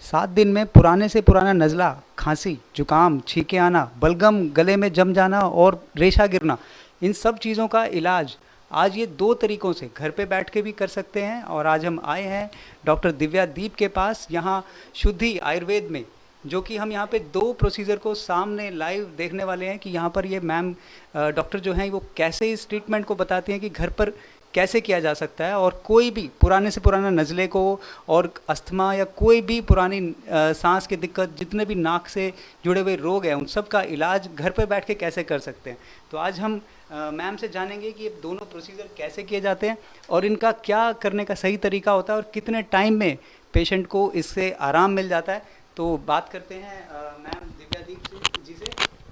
7 दिन में पुराने से पुराना नज़ला, खांसी, जुकाम, छींके आना, बलगम, गले में जम जाना और रेशा गिरना, इन सब चीज़ों का इलाज आज ये 2 तरीकों से घर पे बैठ के भी कर सकते हैं। और आज हम आए हैं डॉक्टर दिव्या दीप के पास, यहाँ शुद्धि आयुर्वेद में, जो कि हम यहाँ पे 2 प्रोसीजर को सामने लाइव देखने वाले हैं कि यहाँ पर ये मैम डॉक्टर जो हैं वो कैसे इस ट्रीटमेंट को बताती हैं कि घर पर कैसे किया जा सकता है। और कोई भी पुराने से पुराना नज़ले को और अस्थमा या कोई भी पुरानी सांस की दिक्कत, जितने भी नाक से जुड़े हुए रोग हैं, उन सब का इलाज घर पर बैठ के कैसे कर सकते हैं। तो आज हम मैम से जानेंगे कि ये दोनों प्रोसीजर कैसे किए जाते हैं और इनका क्या करने का सही तरीका होता है और कितने टाइम में पेशेंट को इससे आराम मिल जाता है। तो बात करते हैं मैम दिव्या दीप जी से।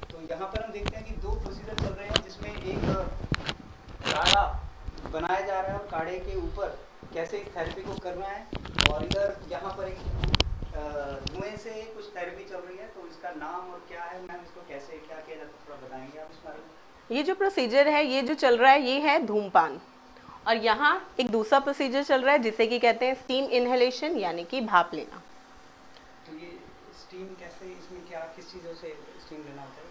तो यहाँ पर हम देखते हैं कि 2 प्रोसीजर चल रहे हैं, जिसमें एक काढ़ा बनाया जा रहा है और काढ़े के ऊपर कैसे इस थेरेपी को करना है, और इधर यहाँ पर एक धुएं से कुछ थेरेपी चल रही है। तो इसका नाम और क्या है मैम, इसको कैसे क्या किया जाता है, थोड़ा बताएंगे आप इस बारे में। ये जो प्रोसीजर है, ये जो चल रहा है, ये है धूमपान। और यहाँ एक दूसरा प्रोसीजर चल रहा है जिसे कि कहते हैं स्टीम इनहेलेशन, यानी कि भाप लेना। तो ये स्टीम कैसे, इसमें क्या किस चीज़ों से स्टीम लेना होता है?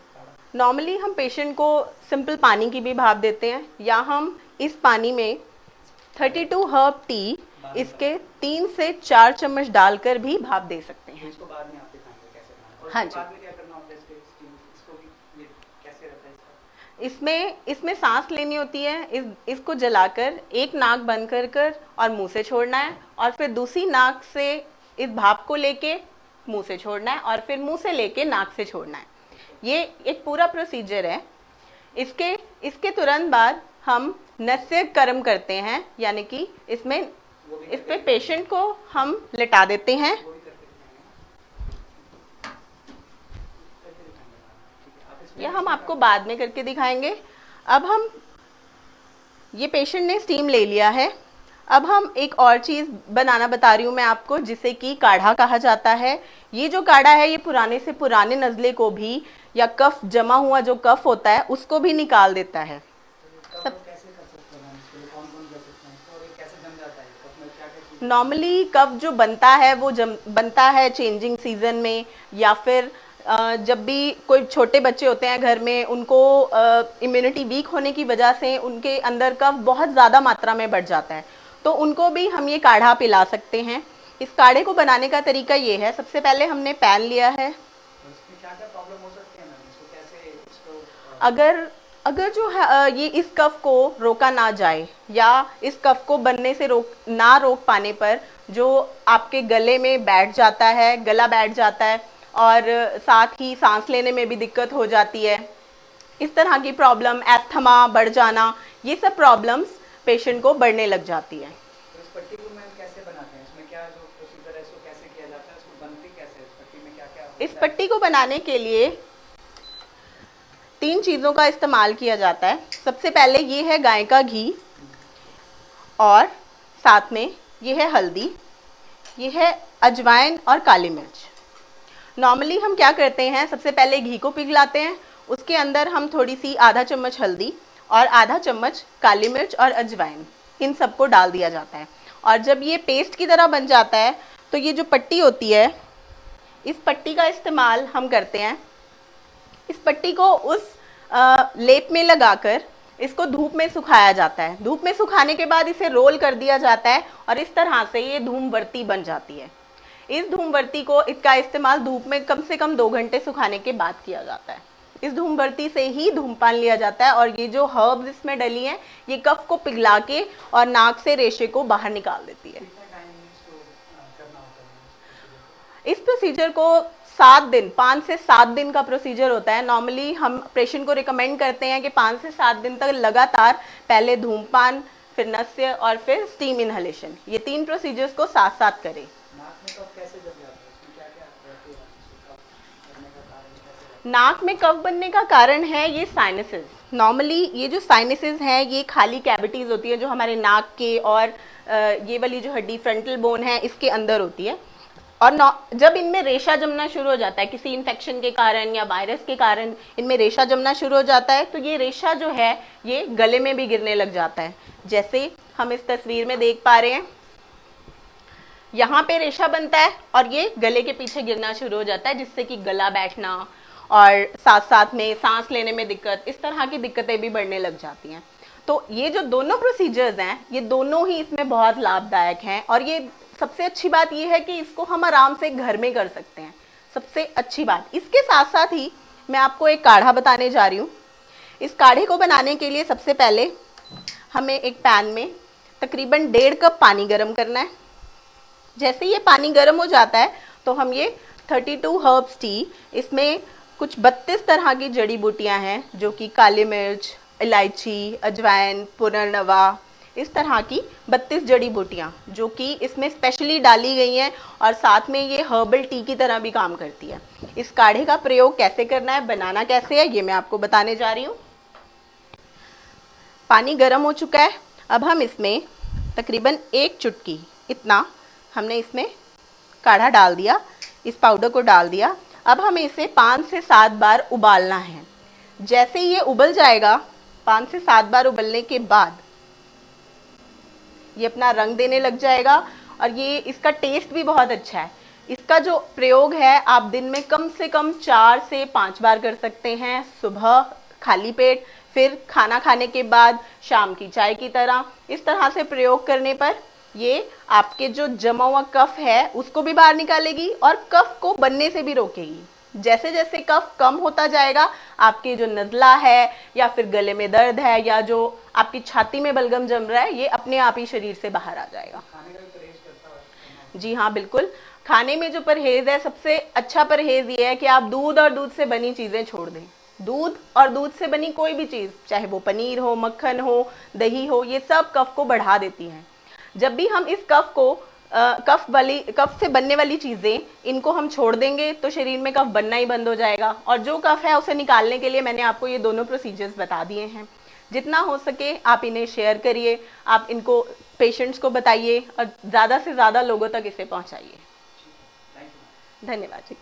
नॉर्मली हम पेशेंट को सिंपल पानी की भी भाप देते हैं, या हम इस पानी में 32 हर्ब टी इसके 3 से 4 चम्मच डालकर भी भाप दे सकते हैं। इसको बाद में आप दिखाएंगे कैसे करना है। और हाँ जी। बाद में क्या करना होता है इसके स्टीम, इसको भी ये कैसे रहता है इसका? इसमें सांस लेनी होती है। इसको जलाकर एक नाक बंद कर और मुंह से छोड़ना है, और फिर दूसरी नाक से इस भाप को लेके मुंह से छोड़ना है, और फिर मुंह से लेके नाक से छोड़ना है। ये एक पूरा प्रोसीजर है। इसके तुरंत बाद हम नस्य कर्म करते हैं, यानी कि इस पे पेशेंट को हम लेटा देते हैं। यह हम आपको बाद में करके दिखाएंगे। अब ये पेशेंट ने स्टीम ले लिया है। अब हम एक और चीज़ बनाना बता रही हूँ मैं आपको, जिसे कि काढ़ा कहा जाता है। ये जो काढ़ा है, ये पुराने से पुराने नज़ले को भी, या कफ जमा हुआ जो कफ होता है, उसको भी निकाल देता है। नॉर्मली कफ जो बनता है वो बनता है चेंजिंग सीजन में, या फिर जब भी कोई छोटे बच्चे होते हैं घर में, उनको इम्यूनिटी वीक होने की वजह से उनके अंदर कफ बहुत ज़्यादा मात्रा में बढ़ जाता है, तो उनको भी हम ये काढ़ा पिला सकते हैं। इस काढ़े को बनाने का तरीका ये है, सबसे पहले हमने पैन लिया है। अगर जो है ये इस कफ को रोका ना जाए, या इस कफ को बनने से रोक पाने पर जो आपके गले में बैठ जाता है, गला बैठ जाता है, और साथ ही सांस लेने में भी दिक्कत हो जाती है, इस तरह की प्रॉब्लम, एस्थमा बढ़ जाना, ये सब प्रॉब्लम्स पेशेंट को बढ़ने लग जाती है। तो इस पट्टी को मैम कैसे बनाते हैं, इसमें क्या जो प्रोसीजर है इसको कैसे किया जाता है, इसको बनती कैसे है, इस पट्टी में क्या क्या होता है? इस पट्टी को बनाने के लिए 3 चीज़ों का इस्तेमाल किया जाता है। सबसे पहले ये है गाय का घी, और साथ में ये है हल्दी, ये है अजवाइन और काली मिर्च। नॉर्मली हम क्या करते हैं, सबसे पहले घी को पिघलाते हैं, उसके अंदर हम थोड़ी सी आधा चम्मच हल्दी और आधा चम्मच काली मिर्च और अजवाइन, इन सबको डाल दिया जाता है। और जब ये पेस्ट की तरह बन जाता है, तो ये जो पट्टी होती है, इस पट्टी का इस्तेमाल हम करते हैं। इस पट्टी को उस लेप में लगाकर इसको धूप में सुखाया जाता है। धूप में सुखाने के बाद इसे रोल कर दिया जाता है, और इस तरह से ये धूमबत्ती बन जाती है। इस धूमबत्ती को, इसका इस्तेमाल धूप में कम से कम 2 घंटे सुखाने के बाद किया जाता है। इस धूमबत्ती से ही धूमपान लिया जाता है, और ये जो हर्ब्स इसमें डली हैं, ये कफ को पिघला के और नाक से रेशे को बाहर निकाल देती है। इस प्रोसीजर को 7 दिन, 5 से 7 दिन का प्रोसीजर होता है। नॉर्मली हम पेशेंट को रिकमेंड करते हैं कि 5 से 7 दिन तक लगातार पहले धूमपान, फिर नस्य और फिर स्टीम इनहेलेशन, ये 3 प्रोसीजर्स को साथ साथ करें। नाक में कफ बनने का कारण है ये साइनसेस। नॉर्मली ये जो साइनसेस हैं, ये खाली कैविटीज़ होती है जो हमारे नाक के और ये वाली जो हड्डी फ्रंटल बोन है, इसके अंदर होती है। और जब इनमें रेशा जमना शुरू हो जाता है, किसी इन्फेक्शन के कारण या वायरस के कारण इनमें रेशा जमना शुरू हो जाता है, तो ये रेशा जो है ये गले में भी गिरने लग जाता है, जैसे हम इस तस्वीर में देख पा रहे हैं। यहाँ पे रेशा बनता है और ये गले के पीछे गिरना शुरू हो जाता है, जिससे कि गला बैठना और साथ साथ में सांस लेने में दिक्कत, इस तरह की दिक्कतें भी बढ़ने लग जाती हैं। तो ये जो दोनों प्रोसीजर्स हैं, ये दोनों ही इसमें बहुत लाभदायक हैं। और ये सबसे अच्छी बात ये है कि इसको हम आराम से घर में कर सकते हैं, सबसे अच्छी बात। इसके साथ साथ ही मैं आपको एक काढ़ा बताने जा रही हूँ। इस काढ़े को बनाने के लिए सबसे पहले हमें एक पैन में तकरीबन 1.5 कप पानी गर्म करना है। जैसे ये पानी गर्म हो जाता है तो हम ये 32 हर्ब्स टी, इसमें कुछ 32 तरह की जड़ी बूटियां हैं, जो कि काली मिर्च, इलायची, अजवाइन, पुनर्नवा, इस तरह की 32 जड़ी बूटियां जो कि इसमें स्पेशली डाली गई हैं और साथ में ये हर्बल टी की तरह भी काम करती है। इस काढ़े का प्रयोग कैसे करना है, बनाना कैसे है, ये मैं आपको बताने जा रही हूँ। पानी गर्म हो चुका है। अब हम इसमें तकरीबन 1 चुटकी इतना हमने इसमें काढ़ा डाल दिया, इस पाउडर को डाल दिया। अब हमें इसे 5 से 7 बार उबालना है। जैसे ये उबल जाएगा, 5 से 7 बार उबलने के बाद ये अपना रंग देने लग जाएगा और ये इसका टेस्ट भी बहुत अच्छा है। इसका जो प्रयोग है आप दिन में कम से कम 4 से 5 बार कर सकते हैं। सुबह खाली पेट, फिर खाना खाने के बाद, शाम की चाय की तरह। इस तरह से प्रयोग करने पर ये आपके जो जमा हुआ कफ है उसको भी बाहर निकालेगी और कफ को बनने से भी रोकेगी। जैसे जैसे कफ कम होता जाएगा, आपके जो नज़ला है या फिर गले में दर्द है या जो आपकी छाती में बलगम जम रहा है, ये अपने आप ही शरीर से बाहर आ जाएगा। जी हाँ, बिल्कुल। खाने में जो परहेज है, सबसे अच्छा परहेज ये है कि आप दूध और दूध से बनी चीज़ें छोड़ दें। दूध और दूध से बनी कोई भी चीज़, चाहे वो पनीर हो, मक्खन हो, दही हो, ये सब कफ को बढ़ा देती हैं। जब भी हम इस कफ को कफ से बनने वाली चीज़ें, इनको हम छोड़ देंगे तो शरीर में कफ बनना ही बंद हो जाएगा। और जो कफ है उसे निकालने के लिए मैंने आपको ये दोनों प्रोसीजर्स बता दिए हैं। जितना हो सके आप इन्हें शेयर करिए, आप इनको पेशेंट्स को बताइए और ज़्यादा से ज़्यादा लोगों तक इसे पहुंचाइए। धन्यवाद जी।